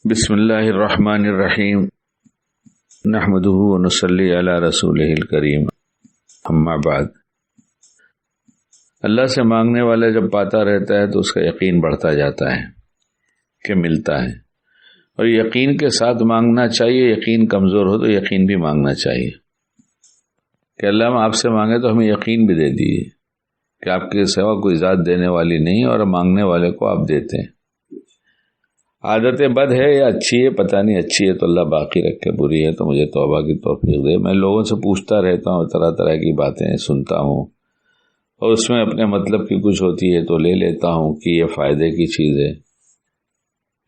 بسم اللہ الرحمن الرحیم نحمدہ ونصلی علی رسولہ الکریم اما بعد۔ اللہ سے مانگنے والا جب پاتا رہتا ہے تو اس کا یقین بڑھتا جاتا ہے کہ ملتا ہے، اور یقین کے ساتھ مانگنا چاہیے۔ یقین کمزور ہو تو یقین بھی مانگنا چاہیے کہ اللہ ہم آپ سے مانگے تو ہمیں یقین بھی دے دیجیے کہ آپ کے سوا کوئی ذات دینے والی نہیں، اور مانگنے والے کو آپ دیتے ہیں۔ عادت بد ہے یا اچھی ہے پتہ نہیں، اچھی ہے تو اللہ باقی رکھے، بری ہے تو مجھے توبہ کی توفیق دے۔ میں لوگوں سے پوچھتا رہتا ہوں، طرح طرح کی باتیں سنتا ہوں، اور اس میں اپنے مطلب کی کچھ ہوتی ہے تو لے لیتا ہوں کہ یہ فائدے کی چیز ہے۔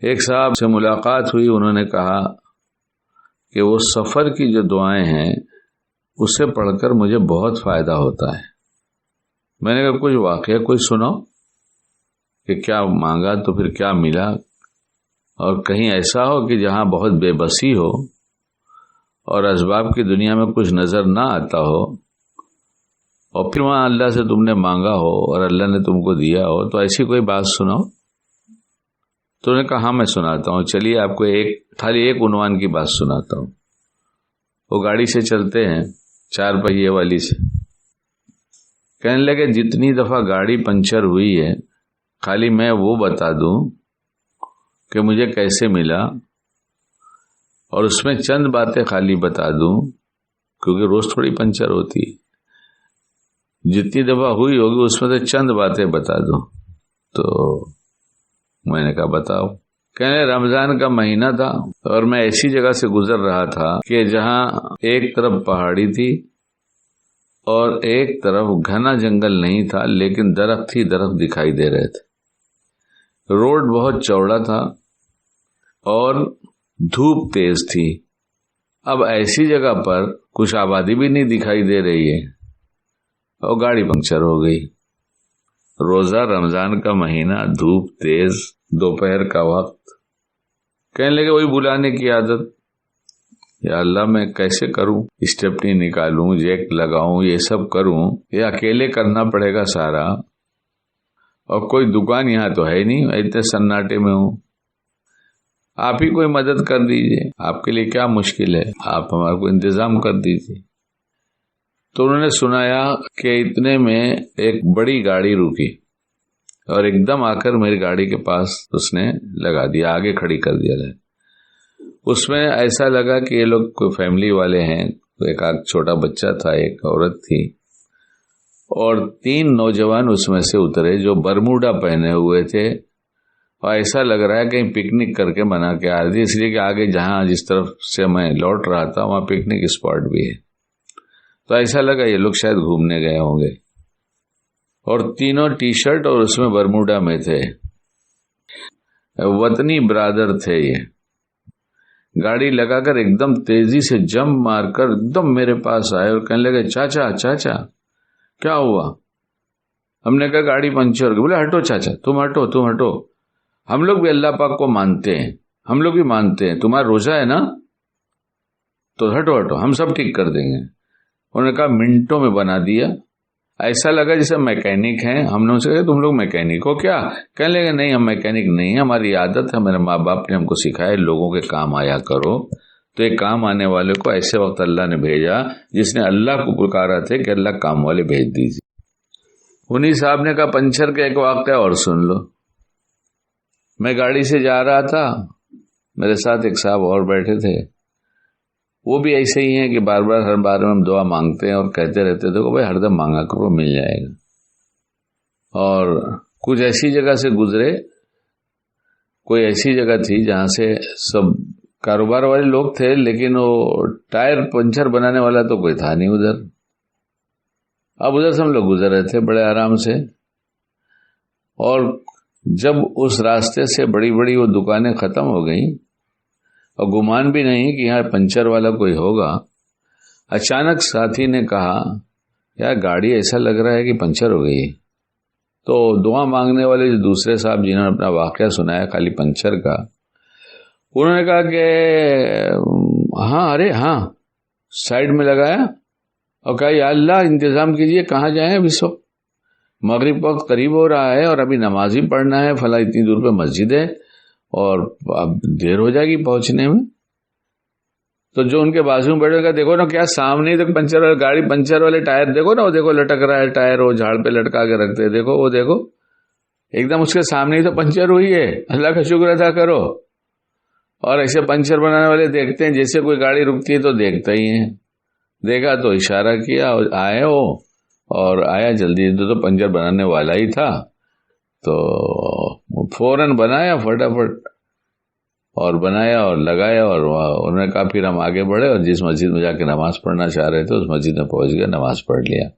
ایک صاحب سے ملاقات ہوئی، انہوں نے کہا کہ وہ سفر کی جو دعائیں ہیں اسے پڑھ کر مجھے بہت فائدہ ہوتا ہے۔ میں نے کہا کچھ واقعہ کوئی سناؤ کہ کیا مانگا تو پھر کیا ملا، اور کہیں ایسا ہو کہ جہاں بہت بے بسی ہو اور اسباب کی دنیا میں کچھ نظر نہ آتا ہو، اور پھر وہاں اللہ سے تم نے مانگا ہو اور اللہ نے تم کو دیا ہو، تو ایسی کوئی بات سناؤ۔ تو انہوں نے کہا ہاں میں سناتا ہوں، چلیے آپ کو خالی ایک عنوان کی بات سناتا ہوں۔ وہ گاڑی سے چلتے ہیں، 4 پہیے والی سے، کہنے لگے جتنی دفعہ گاڑی پنچر ہوئی ہے خالی میں وہ بتا دوں کہ مجھے کیسے ملا، اور اس میں چند باتیں خالی بتا دوں، کیونکہ روز تھوڑی پنچر ہوتی ہے، جتنی دفعہ ہوئی ہوگی اس میں سے چند باتیں بتا دوں۔ تو میں نے کہا بتاؤ۔ کہنے رمضان کا مہینہ تھا اور میں ایسی جگہ سے گزر رہا تھا کہ جہاں ایک طرف پہاڑی تھی اور ایک طرف گھنا جنگل نہیں تھا، لیکن درخت ہی درخت دکھائی دے رہے تھے۔ روڈ بہت چوڑا تھا اور دھوپ تیز تھی۔ اب ایسی جگہ پر کچھ آبادی بھی نہیں دکھائی دے رہی ہے، اور گاڑی پنکچر ہو گئی۔ روزہ رمضان کا مہینہ، دھوپ تیز، دوپہر کا وقت۔ کہنے لگے وہی بلانے کی عادت، یا اللہ میں کیسے کروں، اسٹیپنی نکالوں، جیک لگاؤں، یہ سب کروں، یہ اکیلے کرنا پڑے گا سارا، اور کوئی دکان یہاں تو ہے نہیں، اتنے سناٹے میں ہوں، آپ ہی کوئی مدد کر دیجئے، آپ کے لیے کیا مشکل ہے، آپ ہمارا کو انتظام کر دیجئے۔ تو انہوں نے سنایا کہ اتنے میں ایک بڑی گاڑی رکی، اور ایک دم آ کر میری گاڑی کے پاس اس نے لگا دیا، آگے کھڑی کر دیا ہے۔ اس میں ایسا لگا کہ یہ لوگ کوئی فیملی والے ہیں، ایک چھوٹا بچہ تھا، ایک عورت تھی، اور 3 نوجوان اس میں سے اترے جو برموڈا پہنے ہوئے تھے، اور ایسا لگ رہا ہے کہیں پکنک کر کے بنا کے آ رہی تھی، اس لیے کہ آگے جس طرف سے میں لوٹ رہا تھا وہاں پکنک اسپاٹ بھی ہے، تو ایسا لگا یہ لوگ شاید گھومنے گئے ہوں گے، اور تینوں ٹی شرٹ اور اس میں برموڈا میں تھے، وطنی برادر تھے۔ یہ گاڑی لگا کر ایک دم تیزی سے جمپ مار کر ایک دم میرے پاس آئے اور کہنے لگے چاچا چاچا کیا ہوا؟ ہم نے کہا گاڑی پنچر ہو گئی۔ بولے ہٹو چاچا، تم ہٹو، ہم لوگ بھی اللہ پاک کو مانتے ہیں، ہم لوگ بھی مانتے ہیں، تمہارا روزہ ہے نا، تو ہٹو ہم سب ٹھیک کر دیں گے۔ انہوں نے کہا منٹوں میں بنا دیا، ایسا لگا جیسے میکینک ہیں۔ ہم نے ان سے کہا تم لوگ میکینک ہو کیا؟ کہنے لگے نہیں ہم میکینک نہیں ہیں، ہماری عادت ہے، میرے ماں باپ نے ہم کو سکھایا لوگوں کے کام آیا کرو، تو ایک کام آنے والے کو ایسے وقت اللہ نے بھیجا جس نے اللہ کو پکارا تھے کہ اللہ کام والے بھیج دیجیے۔ انہی صاحب نے کہا پنچر کا ایک واقعہ اور سن لو۔ میں گاڑی سے جا رہا تھا، میرے ساتھ ایک صاحب اور بیٹھے تھے، وہ بھی ایسے ہی ہیں کہ بار بار ہر بار میں ہم دعا مانگتے ہیں اور کہتے رہتے تھے کہ بھائی ہر دم مانگا کرو مل جائے گا۔ اور کچھ ایسی جگہ سے گزرے، کوئی ایسی جگہ تھی جہاں سے سب کاروبار والے لوگ تھے، لیکن وہ ٹائر پنچر بنانے والا تو کوئی تھا نہیں ادھر۔ اب ادھر سے ہم لوگ گزر رہے تھے بڑے آرام سے، اور جب اس راستے سے بڑی بڑی وہ دکانیں ختم ہو گئیں اور گمان بھی نہیں کہ یہاں پنچر والا کوئی ہوگا، اچانک ساتھی نے کہا یار گاڑی ایسا لگ رہا ہے کہ پنچر ہو گئی ہے۔ تو دعا مانگنے والے جو دوسرے صاحب جنہوں نے اپنا واقعہ سنایا خالی پنچر کا، انہوں نے کہا کہ ہاں سائیڈ میں لگایا اور کہا یا اللہ انتظام کیجئے، کہاں جائیں اب اس وقت، مغرب وقت قریب ہو رہا ہے اور ابھی نماز ہی پڑھنا ہے، فلاں اتنی دور پہ مسجد ہے، اور اب دیر ہو جائے گی پہنچنے میں. تو جو ان کے بازو میں بیٹھے گا دیکھو نا کیا سامنے ہی تو پنچر والے گاڑی پنچر والے ٹائر دیکھو نا, وہ دیکھو لٹک رہا ہے ٹائر, وہ جھاڑ پہ لٹکا کے رکھتے دیکھو, وہ دیکھو ایک دم اس کے سامنے ہی تو پنچر ہوئی ہے, اللہ کا شکر ادا کرو. اور ایسے پنچر بنانے والے دیکھتے ہیں جیسے کوئی گاڑی رکتی ہے تو دیکھتا ہی ہے, دیکھا تو اشارہ کیا اور آئے وہ, اور آیا جلدی تو پنچر بنانے والا ہی تھا تو فوراً بنایا فٹافٹ اور بنایا اور لگایا, اور انہوں نے کہا پھر ہم آگے بڑھے اور جس مسجد میں جا کے نماز پڑھنا چاہ رہے تھے اس مسجد میں پہنچ گئے, نماز پڑھ لیا.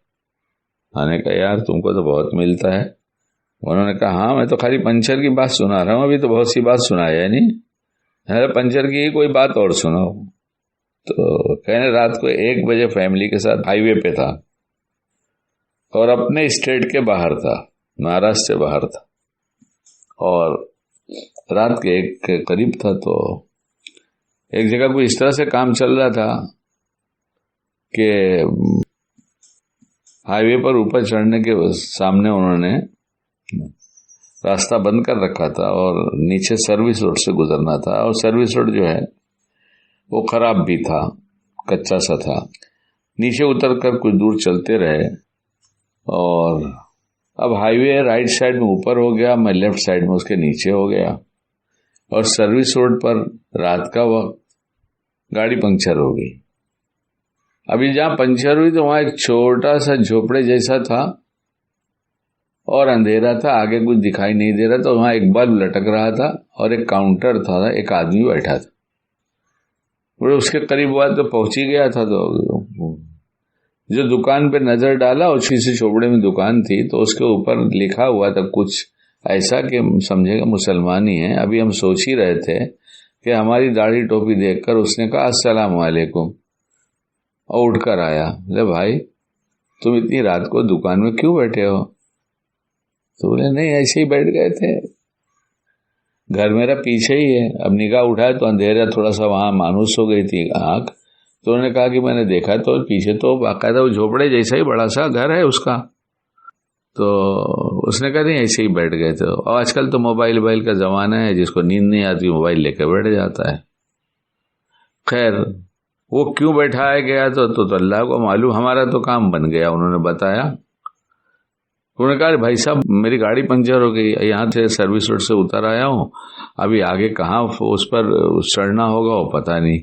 میں نے کہا یار تم کو تو بہت ملتا ہے. انہوں نے کہا ہاں میں تو خالی پنچر کی بات سنا رہا ہوں, ابھی تو بہت سی بات سنایا ہے نہیں, پنچر کی ہی کوئی بات اور سناؤ. تو کہنے رات کو 1 بجے فیملی کے ساتھ ہائی وے پہ تھا اور اپنے اسٹیٹ کے باہر تھا, مہاراشٹر سے باہر تھا, اور رات کے 1 کے قریب تھا. تو ایک جگہ کوئی اس طرح سے کام چل رہا تھا کہ ہائی وے پر اوپر چڑھنے کے سامنے انہوں نے راستہ بند کر رکھا تھا اور نیچے سروس روڈ سے گزرنا تھا, اور سروس روڈ جو ہے وہ خراب بھی تھا, کچا سا تھا. نیچے اتر کر کچھ دور چلتے رہے اور اب ہائی وے رائٹ سائڈ میں اوپر ہو گیا, میں لیفٹ سائڈ میں اس کے نیچے ہو گیا, اور سروس روڈ پر رات کا وقت گاڑی پنکچر ہو گئی. ابھی جہاں پنچر ہوئی تو وہاں ایک چھوٹا سا جھوپڑے جیسا تھا اور اندھیرا تھا, آگے کچھ دکھائی نہیں دے رہا, تو وہاں ایک بلب لٹک رہا تھا اور ایک کاؤنٹر تھا, ایک آدمی بیٹھا تھا. وہ اس کے قریب ہوا تو پہنچ ہی گیا تھا, تو جو دکان پہ نظر ڈالا اسی سے چوپڑے میں دکان تھی, تو اس کے اوپر لکھا ہوا تھا کچھ ایسا کہ سمجھے گا مسلمان ہی ہیں. ابھی ہم سوچ ہی رہے تھے کہ ہماری داڑھی ٹوپی دیکھ کر اس نے کہا السلام علیکم, اور اٹھ کر آیا. لے بھائی تم اتنی رات کو دکان میں کیوں بیٹھے ہو؟ تو بولے نہیں ایسے ہی بیٹھ گئے تھے, گھر میرا پیچھے ہی ہے. اب نگاہ اٹھایا تو اندھیرا تھوڑا سا وہاں مانوس ہو گئی تھی آنکھ, تو انہوں نے کہا کہ میں نے دیکھا تو پیچھے تو باقاعدہ وہ جھوپڑے جیسا ہی بڑا سا گھر ہے اس کا. تو اس نے کہا نہیں ایسے ہی بیٹھ گئے تھے. اور آج کل تو موبائل کا زمانہ ہے, جس کو نیند نہیں آتی موبائل لے کے بیٹھ جاتا ہے. خیر وہ کیوں بیٹھایا گیا تو اللہ کو معلوم, ہمارا تو کام بن گیا. انہوں نے بتایا, انہوں نے کہا بھائی صاحب میری گاڑی پنچر ہو گئی, یہاں سے سروس روڈ سے اتر آیا ہوں, ابھی آگے کہاں اس پر چڑھنا ہوگا وہ پتہ نہیں,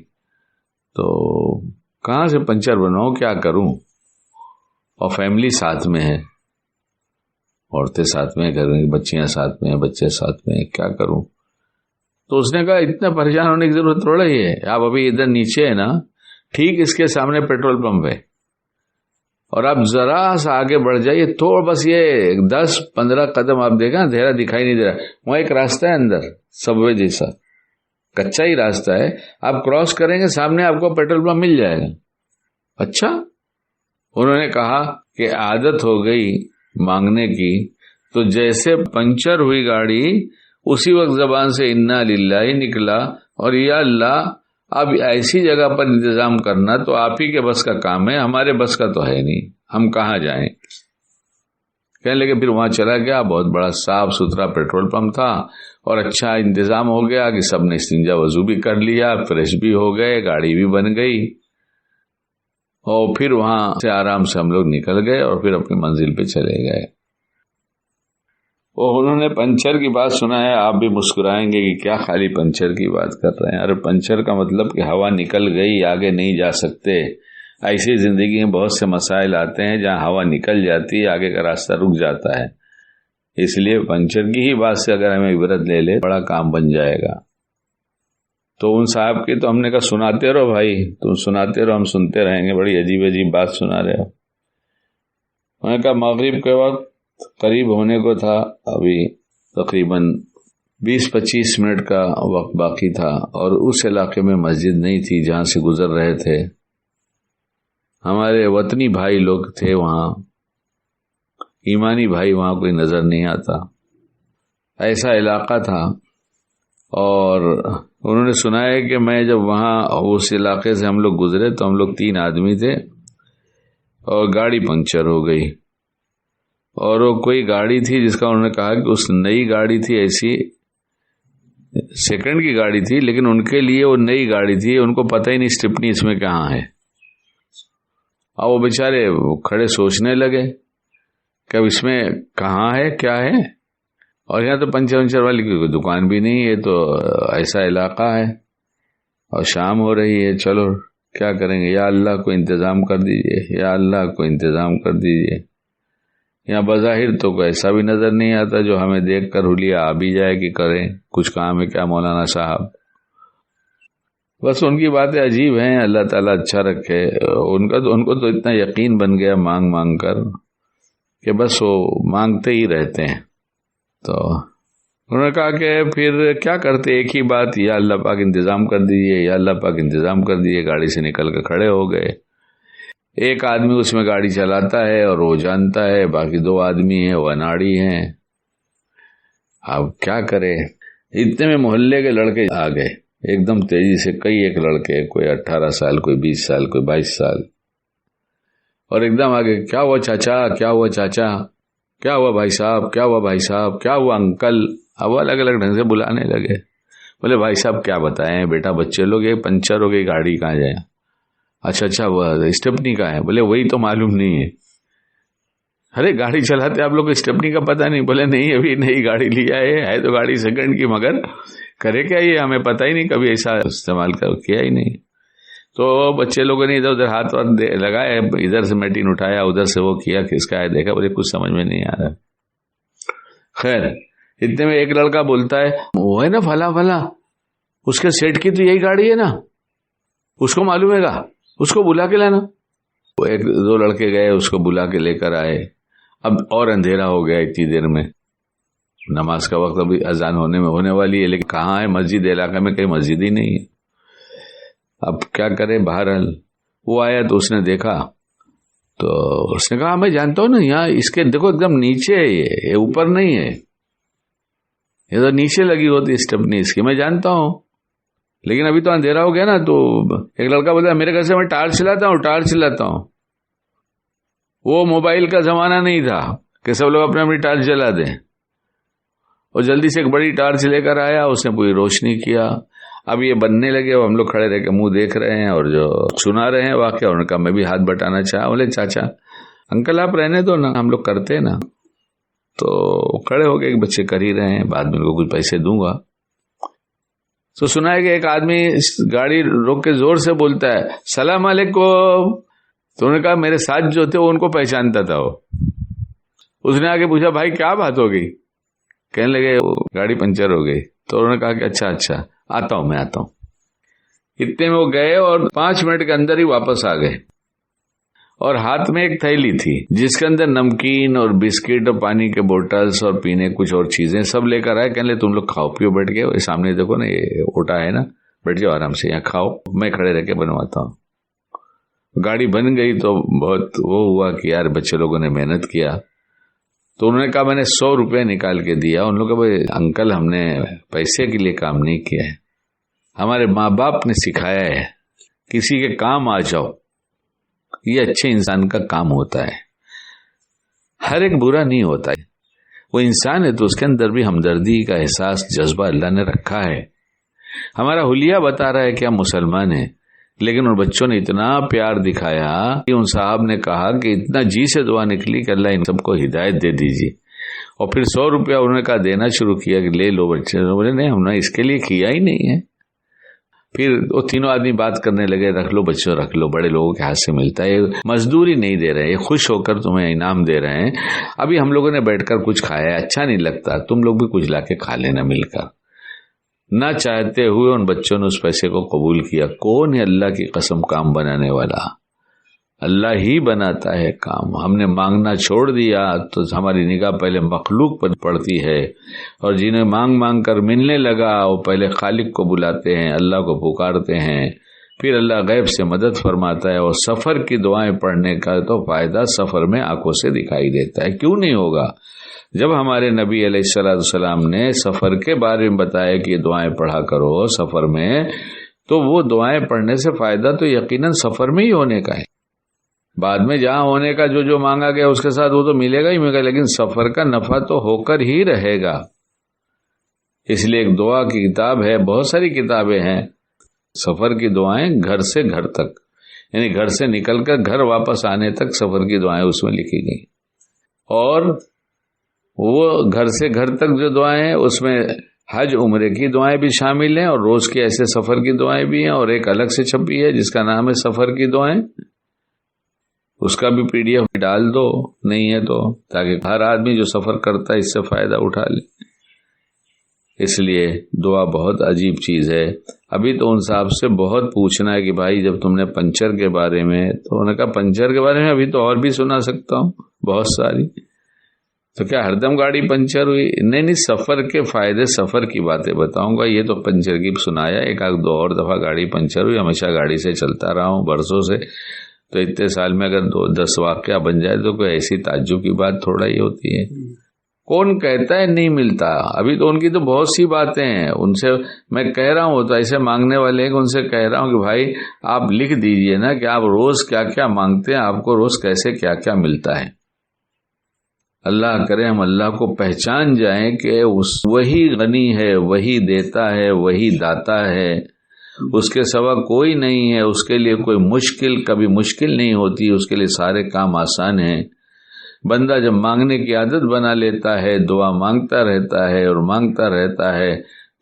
تو کہاں سے پنچر بناؤں, کیا کروں؟ اور فیملی ساتھ میں ہے, عورتیں ساتھ میں, گھر میں بچیاں ساتھ میں, بچے ساتھ میں, کیا کروں؟ تو اس نے کہا اتنا پریشان ہونے کی ضرورت تھوڑا ہی ہے, آپ ابھی ادھر نیچے ہے نا, ٹھیک اس کے سامنے پیٹرول پمپ ہے, اور آپ ذرا سا آگے بڑھ جائیے تو بس یہ 10-15 قدم آپ دیکھیں اندھیرا دکھائی نہیں دے رہا, وہاں ایک راستہ ہے اندر سب وے جیسا, کچا ہی راستہ ہے, آپ کراس کریں گے سامنے آپ کو پیٹرول پمپ مل جائے گا. اچھا, انہوں نے کہا کہ عادت ہو گئی مانگنے کی, تو جیسے پنچر ہوئی گاڑی اسی وقت زبان سے انا للہ نکلا, اور یا اللہ اب ایسی جگہ پر انتظام کرنا تو آپ ہی کے بس کا کام ہے, ہمارے بس کا تو ہے نہیں, ہم کہاں جائیں. کہنے لگے پھر وہاں چلا گیا, بہت بڑا صاف ستھرا پیٹرول پمپ تھا, اور اچھا انتظام ہو گیا کہ سب نے استنجا وضو بھی کر لیا, فریش بھی ہو گئے, گاڑی بھی بن گئی, اور پھر وہاں سے آرام سے ہم لوگ نکل گئے اور پھر اپنی منزل پہ چلے گئے. اور انہوں نے پنچر کی بات سنا ہے, آپ بھی مسکرائیں گے کہ کیا خالی پنچر کی بات کر رہے ہیں. ارے پنچر کا مطلب کہ ہوا نکل گئی, آگے نہیں جا سکتے. ایسی زندگی میں بہت سے مسائل آتے ہیں جہاں ہوا نکل جاتی ہے, آگے کا راستہ رک جاتا ہے. اس لیے پنچر کی ہی بات سے اگر ہمیں عبرت لے لے بڑا کام بن جائے گا. تو ان صاحب کی تو ہم نے کہا سناتے رہو بھائی, تم سناتے رہو, ہم سنتے رہیں گے, بڑی عجیب عجیب بات سنا رہے ہو. میں نے کہا مغرب کے وقت قریب ہونے کو تھا, ابھی تقریباً 20-25 منٹ کا وقت باقی تھا, اور اس علاقے میں مسجد نہیں تھی جہاں سے گزر رہے تھے. ہمارے وطنی بھائی لوگ تھے وہاں, ایمانی بھائی وہاں کوئی نظر نہیں آتا, ایسا علاقہ تھا. اور انہوں نے سنایا کہ میں جب وہاں اس علاقے سے ہم لوگ گزرے تو ہم لوگ 3 آدمی تھے, اور گاڑی پنکچر ہو گئی. اور وہ کوئی گاڑی تھی جس کا انہوں نے کہا کہ اس نئی گاڑی تھی ایسی سیکنڈ کی گاڑی تھی، لیکن ان کے لیے وہ نئی گاڑی تھی، ان کو پتہ ہی نہیں اسٹیپنی اس میں کہاں ہے. اور وہ بیچارے کھڑے سوچنے لگے کہ اب اس میں کہاں ہے کیا ہے. اور یہاں تو پنچر ونچر والی کوئی دکان بھی نہیں ہے، تو ایسا علاقہ ہے اور شام ہو رہی ہے، چلو کیا کریں گے، یا اللہ کو انتظام کر دیجئے، یا اللہ کو انتظام کر دیجئے. یہاں بظاہر تو کوئی ایسا بھی نظر نہیں آتا جو ہمیں دیکھ کر حلیہ آ بھی جائے کہ کریں کچھ کام ہے کیا مولانا صاحب. بس ان کی باتیں عجیب ہیں، اللہ تعالیٰ اچھا رکھے. ان کو تو اتنا یقین بن گیا مانگ مانگ کر کہ بس وہ مانگتے ہی رہتے ہیں. تو انہوں نے کہا کہ پھر کیا کرتے، ایک ہی بات، یا اللہ پاک انتظام کر دیجئے، یا اللہ پاک انتظام کر دیجئے. گاڑی سے نکل کے کھڑے ہو گئے. ایک آدمی اس میں گاڑی چلاتا ہے اور وہ جانتا ہے، باقی 2 آدمی ہیں وہ اناڑی ہیں. اب کیا کرے، اتنے میں محلے کے لڑکے آ گئے ایک دم تیزی سے، کئی ایک لڑکے، کوئی 18 سال، کوئی 20 سال، کوئی 22 سال، اور ایک دم آگے، کیا ہوا چاچا، کیا ہوا چاچا، کیا ہوا بھائی صاحب، کیا ہوا بھائی صاحب، کیا ہوا انکل. اب وہ الگ الگ ڈھنگ سے بلانے لگے. بولے بھائی صاحب کیا بتائیں بیٹا، بچے لوگ یہ پنچر ہو گئی، گاڑی کہاں جائے. اچھا وہ اسٹیپنی کا ہے. بولے وہی تو معلوم نہیں ہے. ارے گاڑی چلاتے آپ لوگ کو اسٹیپنی کا پتہ نہیں. بولے نہیں، ابھی نئی گاڑی لیا ہے تو گاڑی سیکنڈ کی، مگر کرے کیا یہ ہمیں پتہ ہی نہیں، کبھی ایسا استعمال کیا ہی نہیں. تو بچے لوگوں نے ادھر ادھر ہاتھ لگائے، ادھر سے میٹین اٹھایا، ادھر سے وہ کیا، کس کا ہے دیکھا. بولے کچھ سمجھ میں نہیں آ رہا. خیر اتنے میں ایک لڑکا بولتا ہے، وہ ہے نا فلاں فلاں، اس کے سیٹ کی تو یہی گاڑی ہے نا، اس کو معلوم ہے گا، اس کو بلا کے لانا. وہ 1-2 لڑکے گئے، اس کو بلا کے لے کر آئے. اب اور اندھیرا ہو گیا اتنی دیر میں، نماز کا وقت ابھی اذان ہونے والی ہے، لیکن کہاں ہے مسجد، علاقے میں کہیں مسجد ہی نہیں ہے. اب کیا کرے، بہرحال وہ آیا تو اس نے دیکھا، تو اس نے کہا میں جانتا ہوں نا، یہاں اس کے دیکھو ایک دم نیچے ہے، یہ اوپر نہیں ہے، یہ تو نیچے لگی ہوتی اسٹیپنی اس کی، میں جانتا ہوں، لیکن ابھی تو اندھیرا ہو گیا نا. تو ایک لڑکا بولتا ہے میرے گھر سے میں ٹارچ چلاتا ہوں. وہ موبائل کا زمانہ نہیں تھا کہ سب لوگ اپنے اپنی ٹارچ جلا دیں. اور جلدی سے ایک بڑی ٹارچ لے کر آیا، اس نے پوری روشنی کیا. اب یہ بننے لگے، ہم لوگ کھڑے رہ کے منہ دیکھ رہے ہیں اور جو سنا رہے ہیں واقعہ. انہوں نے کہا میں بھی ہاتھ بٹانا چاہا. بولے چاچا انکل آپ رہنے دو نا، ہم لوگ کرتے ہیں نا. تو کھڑے ہو کے ایک بچے کر ہی رہے ہیں، بعد میں ان کو کچھ پیسے دوں گا. تو سنا ہے کہ ایک آدمی گاڑی روک کے زور سے بولتا ہے سلام علیکم. تو انہوں نے کہا میرے ساتھ جو تھے وہ ان کو پہچانتا تھا. اس نے آگے پوچھا بھائی کیا بات ہو گئی؟ کہنے لگے وہ گاڑی پنچر ہو گئی. تو انہوں نے کہا کہ اچھا آتا ہوں. اتنے میں وہ گئے اور 5 منٹ کے اندر ہی واپس آ گئے. اور ہاتھ میں ایک تھیلی تھی جس کے اندر نمکین اور بسکٹ اور پانی کے بوٹلز اور پینے کچھ اور چیزیں سب لے کر آئے. کہنے لگے تم لوگ کھاؤ پیو بیٹھ کے، سامنے دیکھو نا یہ اوٹا ہے نا، بیٹھ جاؤ آرام سے، یہاں کھاؤ، میں کھڑے رہ کے بنواتا ہوں. گاڑی بن گئی تو بہت وہ ہوا کہ یار بچے لوگوں نے محنت کیا. تو انہوں نے کہا میں نے 100 روپے نکال کے دیا. ان لوگوں نے کہا انکل ہم نے پیسے کے لیے کام نہیں کیا ہے، ہمارے ماں باپ نے سکھایا ہے کسی کے کام آ جاؤ، یہ اچھے انسان کا کام ہوتا ہے. ہر ایک برا نہیں ہوتا ہے، وہ انسان ہے تو اس کے اندر بھی ہمدردی کا احساس جذبہ اللہ نے رکھا ہے. ہمارا حلیہ بتا رہا ہے کہ ہم مسلمان ہیں، لیکن ان بچوں نے اتنا پیار دکھایا کہ ان صاحب نے کہا کہ اتنا جی سے دعا نکلی کہ اللہ ان سب کو ہدایت دے دیجیے. اور پھر 100 روپیہ انہوں نے کہا دینا شروع کیا کہ لے لو بچے. بولے نہیں ہم نے اس کے لیے کیا ہی نہیں ہے. پھر وہ تینوں آدمی بات کرنے لگے رکھ لو بچوں رکھ لو، بڑے لوگوں کے ہاتھ سے ملتا ہے، مزدوری نہیں دے رہے، خوش ہو کر تمہیں انعام دے رہے ہیں. ابھی ہم لوگوں نے بیٹھ کر کچھ کھایا ہے، اچھا نہیں لگتا، تم لوگ بھی کچھ لا کے کھا لینا مل کر. نہ چاہتے ہوئے ان بچوں نے اس پیسے کو قبول کیا. کون ہے اللہ کی قسم کام بنانے والا؟ اللہ ہی بناتا ہے کام. ہم نے مانگنا چھوڑ دیا تو ہماری نگاہ پہلے مخلوق پر پڑتی ہے، اور جنہیں مانگ مانگ کر ملنے لگا وہ پہلے خالق کو بلاتے ہیں، اللہ کو پکارتے ہیں، پھر اللہ غیب سے مدد فرماتا ہے. اور سفر کی دعائیں پڑھنے کا تو فائدہ سفر میں آنکھوں سے دکھائی دیتا ہے. کیوں نہیں ہوگا؟ جب ہمارے نبی علیہ السلام نے سفر کے بارے میں بتایا کہ یہ دعائیں پڑھا کرو سفر میں، تو وہ دعائیں پڑھنے سے فائدہ تو یقیناً سفر میں ہی ہونے کا ہے. بعد میں جہاں ہونے کا جو مانگا گیا اس کے ساتھ وہ تو ملے گا ہی ملے گا، لیکن سفر کا نفع تو ہو کر ہی رہے گا. اس لیے ایک دعا کی کتاب ہے، بہت ساری کتابیں ہیں، سفر کی دعائیں گھر سے گھر تک، یعنی گھر سے نکل کر گھر واپس آنے تک سفر کی دعائیں اس میں لکھی گئی. اور وہ گھر سے گھر تک جو دعائیں ہیں اس میں حج عمرے کی دعائیں بھی شامل ہیں، اور روز کے ایسے سفر کی دعائیں بھی ہیں، اور ایک الگ سے چھپی ہے جس کا نام ہے سفر کی دعائیں. اس کا بھی PDF ڈال دو نہیں ہے تو، تاکہ ہر آدمی جو سفر کرتا ہے اس سے فائدہ اٹھا لے. اس لیے دعا بہت عجیب چیز ہے. ابھی تو ان صاحب سے بہت پوچھنا ہے کہ بھائی جب تم نے پنچر کے بارے میں، تو انہوں نے کہا پنچر کے بارے میں ابھی تو اور بھی سنا سکتا ہوں بہت ساری. تو کیا ہر دم گاڑی پنچر ہوئی؟ نہیں، سفر کے فائدے، سفر کی باتیں بتاؤں گا. یہ تو پنچر کی سنایا، ایک آدھ دو اور دفعہ گاڑی پنچر ہوئی، ہمیشہ گاڑی سے چلتا رہا ہوں برسوں سے، تو اتنے سال میں اگر 10 واقعہ بن جائے تو کوئی ایسی تعجب کی بات تھوڑا ہی ہوتی ہے. کون کہتا ہے نہیں ملتا؟ ابھی تو ان کی تو بہت سی باتیں ہیں. ان سے میں کہہ رہا ہوں، تو ایسے مانگنے والے ہیں کہ ان سے کہہ رہا ہوں کہ بھائی آپ لکھ دیجئے نا کہ آپ روز کیا کیا مانگتے ہیں، آپ کو روز کیسے کیا کیا ملتا ہے. اللہ کرے ہم اللہ کو پہچان جائیں کہ وہی غنی ہے، وہی دیتا ہے، وہی داتا ہے، اس کے سوا کوئی نہیں ہے. اس کے لیے کوئی مشکل کبھی مشکل نہیں ہوتی، اس کے لیے سارے کام آسان ہیں. بندہ جب مانگنے کی عادت بنا لیتا ہے، دعا مانگتا رہتا ہے اور مانگتا رہتا ہے،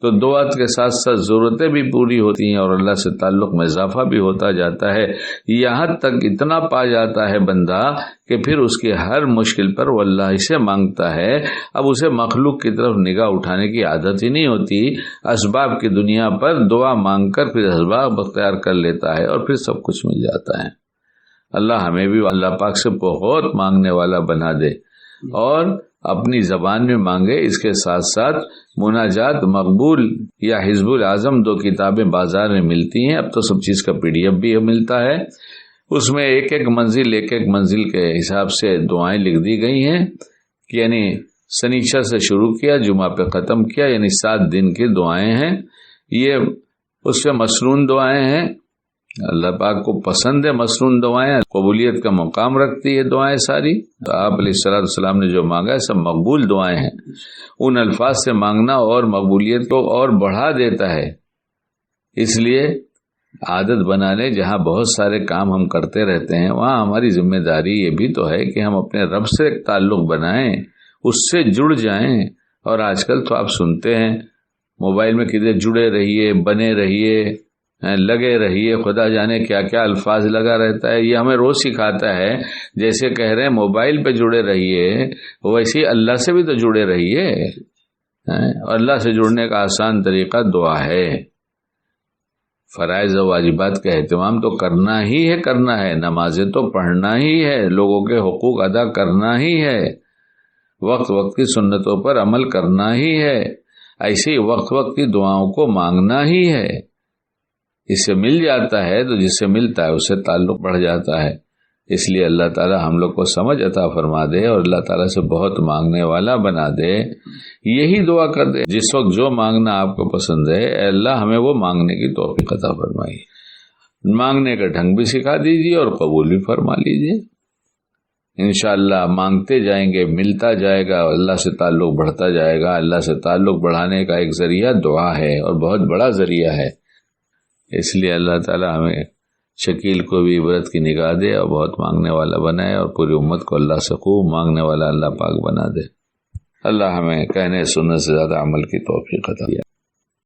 تو دعا کے ساتھ ساتھ ضرورتیں بھی پوری ہوتی ہیں اور اللہ سے تعلق میں اضافہ بھی ہوتا جاتا ہے. یہاں تک اتنا پا جاتا ہے بندہ کہ پھر اس کی ہر مشکل پر وہ اللہ سے مانگتا ہے. اب اسے مخلوق کی طرف نگاہ اٹھانے کی عادت ہی نہیں ہوتی. اسباب کی دنیا پر دعا مانگ کر پھر اسباب اختیار کر لیتا ہے اور پھر سب کچھ مل جاتا ہے. اللہ ہمیں بھی اللہ پاک سے بہت مانگنے والا بنا دے، اور اپنی زبان میں مانگے. اس کے ساتھ ساتھ مناجات مقبول یا حزب الاعظم 2 کتابیں بازار میں ملتی ہیں. اب تو سب چیز کا PDF بھی ملتا ہے. اس میں ایک ایک منزل کے حساب سے دعائیں لکھ دی گئی ہیں، یعنی سنیچر سے شروع کیا، جمعہ پہ ختم کیا، یعنی 7 دن کی دعائیں ہیں. یہ اس پہ مسنون دعائیں ہیں. اللہ پاک کو پسند ہے مسنون دعائیں، قبولیت کا مقام رکھتی ہے دعائیں ساری. تو آپ علیہ السلام نے جو مانگا ہے سب مقبول دعائیں ہیں. ان الفاظ سے مانگنا اور مقبولیت کو اور بڑھا دیتا ہے. اس لیے عادت بنا لیں. جہاں بہت سارے کام ہم کرتے رہتے ہیں وہاں ہماری ذمہ داری یہ بھی تو ہے کہ ہم اپنے رب سے ایک تعلق بنائیں، اس سے جڑ جائیں. اور آج کل تو آپ سنتے ہیں موبائل میں کدھر جڑے رہیے، بنے رہیے، لگے رہیے، خدا جانے کیا کیا الفاظ لگا رہتا ہے. یہ ہمیں روز سکھاتا ہے. جیسے کہہ رہے ہیں موبائل پہ جڑے رہیے، ویسے ہی اللہ سے بھی تو جڑے رہیے. اور اللہ سے جڑنے کا آسان طریقہ دعا ہے. فرائض و واجبات کا اہتمام تو کرنا ہے. نمازیں تو پڑھنا ہی ہے، لوگوں کے حقوق ادا کرنا ہی ہے، وقت وقت کی سنتوں پر عمل کرنا ہی ہے. ایسے ہی وقت وقت کی دعاؤں کو مانگنا ہی ہے. اس سے مل جاتا ہے تو جس سے ملتا ہے اس سے تعلق بڑھ جاتا ہے. اس لیے اللہ تعالی ہم لوگ کو سمجھ عطا فرما دے اور اللہ تعالی سے بہت مانگنے والا بنا دے. یہی دعا کر دے جس وقت جو مانگنا آپ کو پسند ہے، اے اللہ ہمیں وہ مانگنے کی توفیق عطا فرمائی. مانگنے کا ڈھنگ بھی سکھا دیجیے اور قبول بھی فرما لیجیے. انشاءاللہ مانگتے جائیں گے، ملتا جائے گا، اللہ سے تعلق بڑھتا جائے گا. اللہ سے تعلق بڑھانے کا ایک ذریعہ دعا ہے اور بہت بڑا ذریعہ ہے. اس لیے اللہ تعالی ہمیں شکیل کو بھی عبرت کی نگاہ دے اور بہت مانگنے والا بنائے، اور پوری امت کو اللہ سے خوب مانگنے والا اللہ پاک بنا دے. اللہ ہمیں کہنے سننے سے زیادہ عمل کی توفیق عطا فرمائے.